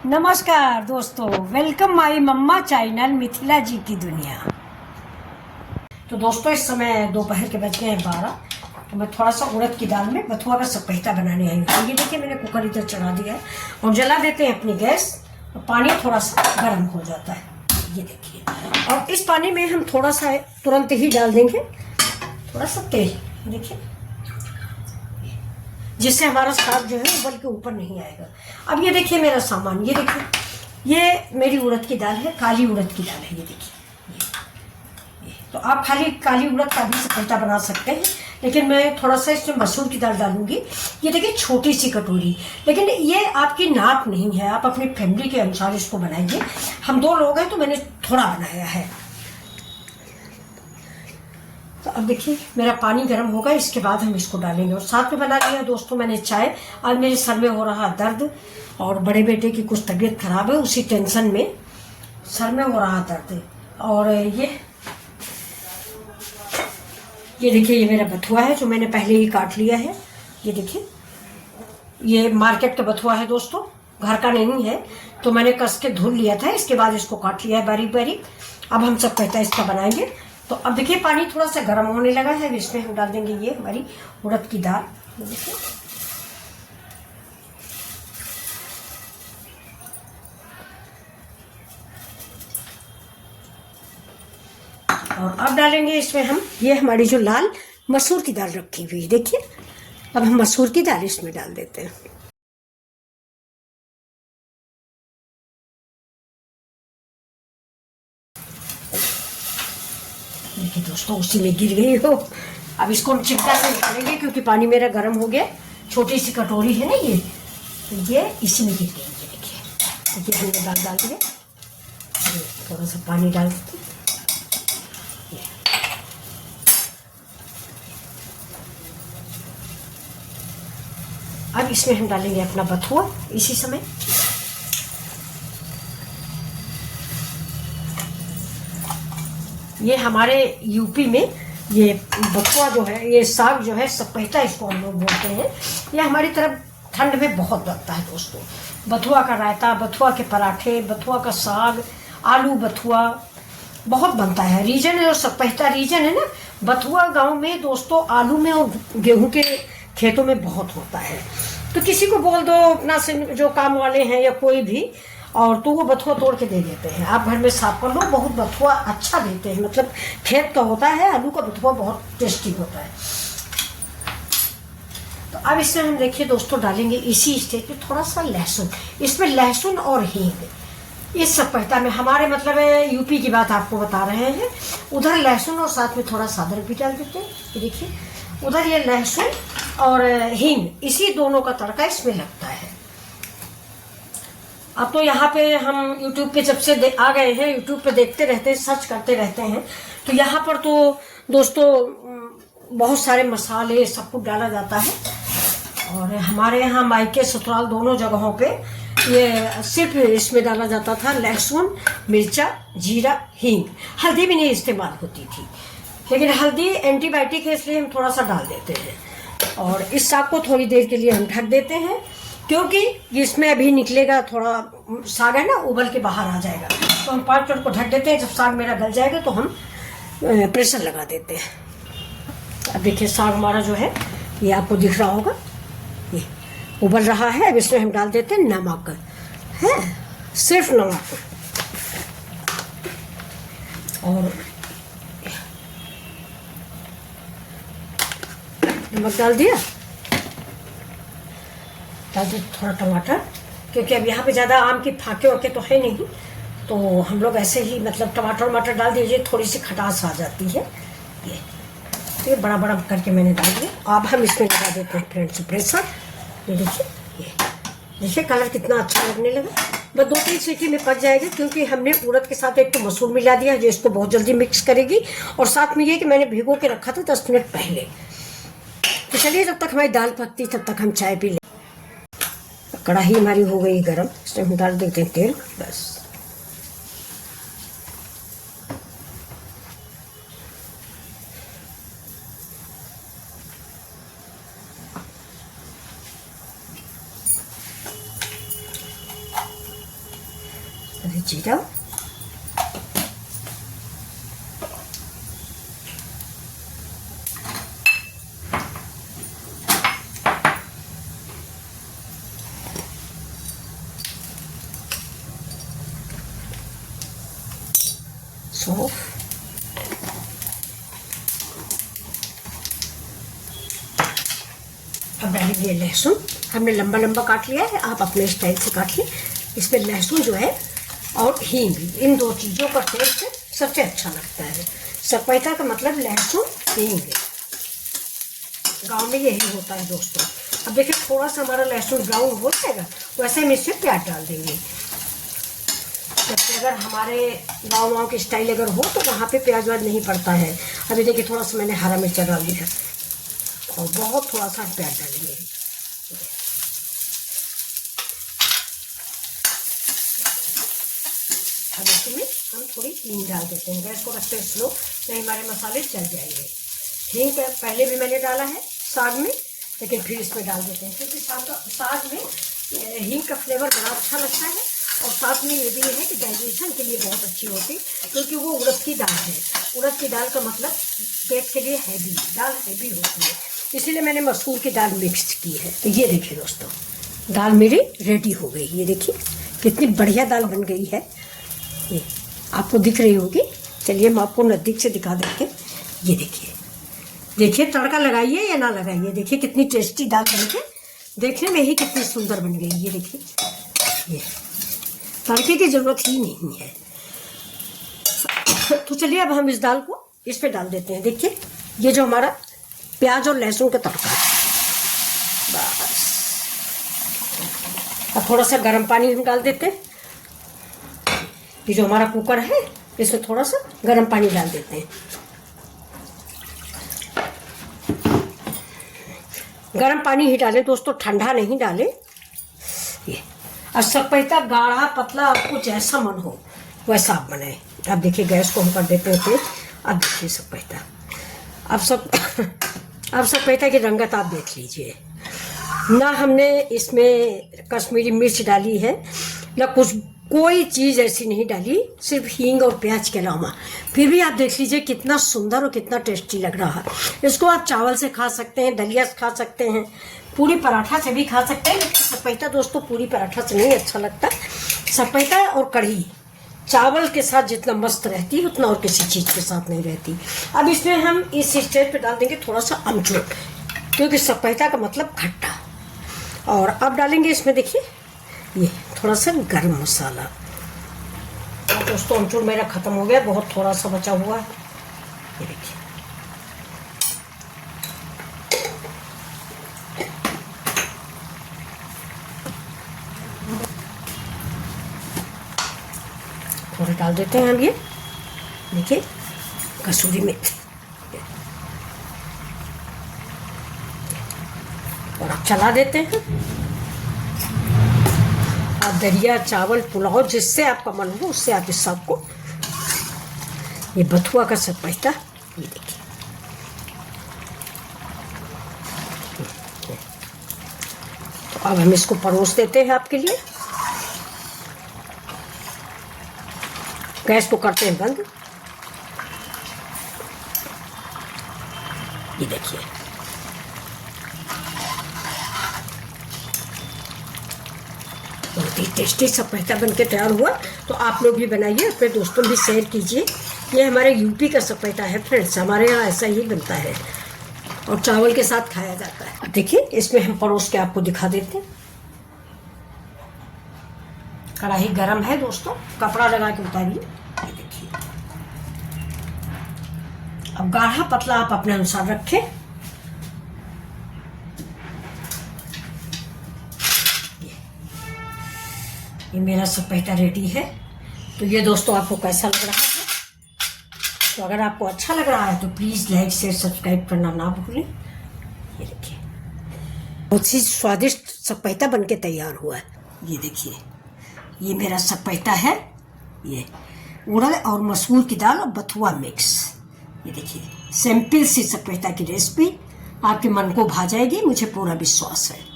नमस्कार दोस्तों, welcome my mamma channel Mithila ji की दुनिया। तो दोस्तों इस समय दोपहर के बज गए हैं 12। तो मैं थोड़ा सा उड़द की दाल में बथुआ का सपेटा बनाने आई हूँ। तो ये देखिए मैंने कुकर इधर चढ़ा दिया है और जला देते हैं अपनी गैस। और पानी थोड़ा सा गर्म हो जाता है, ये देखिए। और इस पानी में हम थोड़ा सा तुरंत ही डाल देंगे थोड़ा सा तेल, देखिए, जिससे हमारा साग जो है उबल के ऊपर नहीं आएगा। अब ये देखिए मेरा सामान, ये देखिए, ये मेरी उड़द की दाल है, काली उड़द की दाल है, ये देखिए। ये तो आप खाली काली उड़द का भी सपेटा बना सकते हैं, लेकिन मैं थोड़ा सा इसमें मसूर की दाल डालूंगी। ये देखिए छोटी सी कटोरी, लेकिन ये आपकी नाप नहीं है, आप अपनी फैमिली के अनुसार इसको बनाइए। हम 2 लोग हैं तो मैंने थोड़ा बनाया है। तो अब देखिए मेरा पानी गर्म होगा, इसके बाद हम इसको डालेंगे। और साथ में बना लिया दोस्तों मैंने चाय। आज मेरे सर में हो रहा दर्द और बड़े बेटे की कुछ तबीयत खराब है, उसी टेंशन में सर में हो रहा दर्द। और ये देखिए ये मेरा बथुआ है जो मैंने पहले ही काट लिया है। ये देखिए ये मार्केट का बथुआ है दोस्तों, घर का नहीं है, तो मैंने कस के धुल लिया था, इसके बाद इसको काट लिया है बारीक बारीक। अब हम सब कहता है इसका बनाएंगे। तो अब देखिए पानी थोड़ा सा गर्म होने लगा है, इसमें हम डाल देंगे ये हमारी उड़द की दाल। देखिए और अब डालेंगे इसमें हम ये हमारी जो लाल मसूर की दाल रखी हुई, देखिए। अब हम मसूर की दाल इसमें डाल देते हैं। देखिए दोस्तों उसी में गिर गई हो। अब इसको हम चिमटा से निकालेंगे क्योंकि पानी मेरा गर्म हो गया। छोटी सी कटोरी है ना ये, तो ये इसी में गिर गई। ये देखिए हमने दाल डाल दिया, थोड़ा सा पानी डाल देते। अब इसमें हम डालेंगे अपना बथुआ इसी समय। ये हमारे यूपी में ये बथुआ जो है, ये साग जो है सपेटा इसको हम लोग बोलते हैं। ये हमारी तरफ ठंड में बहुत बनता है दोस्तों। बथुआ का रायता, बथुआ के पराठे, बथुआ का साग, आलू बथुआ बहुत बनता है। रीजन है और सपेटा रीजन है ना। बथुआ गांव में दोस्तों आलू में और गेहूं के खेतों में बहुत होता है। तो किसी को बोल दो अपना से जो काम वाले हैं या कोई भी, और तो वो बथुआ तोड़ के दे देते हैं। आप घर में साफ कर लो, बहुत बथुआ अच्छा देते हैं, मतलब खेत का होता है। आलू का बथुआ बहुत टेस्टी होता है। तो अब इसमें हम देखिए दोस्तों डालेंगे इसी स्टेज पे थोड़ा सा लहसुन। इसमें लहसुन और हींग इस सपेटा में हमारे मतलब है यूपी की बात आपको बता रहे हैं। उधर लहसुन और साथ में थोड़ा सा अदरक भी डाल देते हैं। ये देखिए उधर ये लहसुन और हींग, इसी दोनों का तड़का इसमें लगता है। अब तो यहाँ पे हम YouTube पे जब से आ गए हैं, YouTube पे देखते रहते हैं, सर्च करते रहते हैं। तो यहाँ पर तो दोस्तों बहुत सारे मसाले सब कुछ डाला जाता है। और हमारे यहाँ मायके ससुराल दोनों जगहों पे ये सिर्फ इसमें डाला जाता था लहसुन, मिर्चा, जीरा, हींग। हल्दी भी नहीं इस्तेमाल होती थी, लेकिन हल्दी एंटीबायोटिक है इसलिए हम थोड़ा सा डाल देते हैं। और इस साग को थोड़ी देर के लिए हम ढक देते हैं, क्योंकि इसमें अभी निकलेगा, थोड़ा साग है ना उबल के बाहर आ जाएगा। तो हम 5 मिनट को ढक देते हैं। जब साग मेरा गल जाएगा तो हम प्रेशर लगा देते हैं। अब देखिए साग हमारा जो है ये आपको दिख रहा होगा, ये उबल रहा है। अब इसमें हम डाल देते हैं नमक, है सिर्फ नमक। और नमक डाल दिया, डाल दो थोड़ा टमाटर, क्योंकि अब यहाँ पे ज़्यादा आम की फाके वाके तो है नहीं, तो हम लोग ऐसे ही मतलब टमाटर वमाटर डाल दीजिए, थोड़ी सी खटास आ जाती है। ये बड़ा बड़ा करके मैंने डाल दिया। अब हम इसमें लगा देते हैं फ्रेंड्स प्रेशर। ये देखिए, ये देखिए कलर कितना अच्छा लगने लगा। बस 2-3 सीटी में पक जाएगा, क्योंकि हमने उड़द के साथ एक तो मसूर मिला दिया जो इसको बहुत जल्दी मिक्स करेगी। और साथ में ये कि मैंने भिगो के रखा था 10 मिनट पहले। तो चलिए जब तक हमारी दाल पकती तब तक हम चाय पी लें। कढ़ाई हमारी हो गई गरम, इसमें हम डाल देते हैं तेल। बस अभी जीरा, सौंफ, अब डालेंगे लहसुन। हमने लंबा लंबा काट लिया है, आप अपने स्टाइल से काट लें। इसमें लहसुन जो है और हींग, इन दो चीज़ों का टेस्ट सबसे अच्छा लगता है। सपेता का मतलब लहसुन हींग, गांव में यही होता है दोस्तों। अब देखिए थोड़ा सा हमारा लहसुन ब्राउन हो जाएगा, वैसे हम इसमें प्याज डाल देंगे। जबकि अगर हमारे गाँव की स्टाइल अगर हो तो वहाँ पे प्याज वाज नहीं पड़ता है। अभी देखिए थोड़ा सा मैंने हरा मिर्चा डाल दिया और बहुत थोड़ा सा प्याज डालेंगे। अब इसमें हम थोड़ी हींग डाल देते हैं। गैस को रखते हैं स्लो, नहीं हमारे मसाले जल जाएंगे। हींग पहले भी मैंने डाला है साग में, लेकिन फिर इसमें डाल देते हैं क्योंकि साग में हींग का फ्लेवर बड़ा अच्छा लगता है। और साथ में ये भी है कि डाइजेशन के लिए बहुत अच्छी होती है, क्योंकि वो उड़द की दाल है। उड़द की दाल का मतलब पेट के लिए हैवी, दाल हैवी होती है, इसीलिए मैंने मसूर की दाल मिक्स की है। तो ये देखिए दोस्तों, दाल मेरी रेडी हो गई। ये देखिए कितनी बढ़िया दाल बन गई है, ये आपको दिख रही होगी। चलिए हम आपको नज़दीक से दिखा देते हैं। ये देखिए तड़का लगाइए या ना लगाइए, देखिए कितनी टेस्टी दाल बन के, देखने में ही कितनी सुंदर बन गई। ये देखिए, ये तड़के की ज़रूरत ही नहीं है। तो चलिए अब हम इस दाल को इस पे डाल देते हैं। देखिए ये जो हमारा प्याज और लहसुन का तड़का है, बस। अब थोड़ा सा गर्म पानी हम डाल देते हैं। ये जो हमारा कुकर है इसमें थोड़ा सा गर्म पानी डाल देते हैं। गर्म पानी ही डालें दोस्तों, ठंडा नहीं डालें। ये अब सपेता गाढ़ा पतला आपको जैसा मन हो वैसा आप बनाएं। अब देखिए गैस को हम कर देते हैं तेज। अब देखिए सपेता, अब सपेता की रंगत आप देख लीजिए। ना हमने इसमें कश्मीरी मिर्च डाली है, ना कुछ कोई चीज़ ऐसी नहीं डाली, सिर्फ हींग और प्याज के अलावा। फिर भी आप देख लीजिए कितना सुंदर और कितना टेस्टी लग रहा है। इसको आप चावल से खा सकते हैं, दलिया से खा सकते हैं, पूरी पराठा से भी खा सकते हैं। लेकिन सपेता दोस्तों पूरी पराठा से नहीं अच्छा लगता। सपेता और कढ़ी चावल के साथ जितना मस्त रहती है उतना और किसी चीज़ के साथ नहीं रहती। अब इसमें हम इस स्टेज पे डाल देंगे थोड़ा सा अमचूर, क्योंकि सपेता का मतलब खट्टा। और अब डालेंगे इसमें देखिए ये थोड़ा सा गरम मसाला। और दोस्तों अमचूर मेरा ख़त्म हो गया, बहुत थोड़ा सा बचा हुआ है। ये देखिए थोड़े डाल देते हैं हम। ये देखिए कसूरी मेथी, और अब चला देते हैं। आप दलिया चावल पुलाव जिससे आपका मन हो उससे आप इस सबको, ये बथुआ का सपेता, ये देखिए तो अब हम इसको परोस देते हैं आपके लिए। गैस को करते हैं बंद। ये देखिए बहुत ही टेस्टी सपेता बन के तैयार हुआ। तो आप लोग भी बनाइए, अपने दोस्तों भी शेयर कीजिए। ये हमारे यूपी का सपेता है फ्रेंड्स, हमारे यहाँ ऐसा ही बनता है और चावल के साथ खाया जाता है। अब देखिए इसमें हम परोस के आपको दिखा देते हैं। कढ़ाई गरम है दोस्तों, कपड़ा लगा के उतारिए। ये देखिए अब गाढ़ा पतला आप अपने अनुसार रखें। ये मेरा सपेता रेडी है। तो ये दोस्तों आपको कैसा लग रहा है? तो अगर आपको अच्छा लग रहा है तो प्लीज़ लाइक शेयर सब्सक्राइब करना ना भूलें। ये देखिए बहुत ही स्वादिष्ट सपेता बनके तैयार हुआ है। ये देखिए ये मेरा सपेता है, ये उड़द और मसूर की दाल और बथुआ मिक्स। ये देखिए सिंपल सी सपेता की रेसिपी आपके मन को भा जाएगी, मुझे पूरा विश्वास है।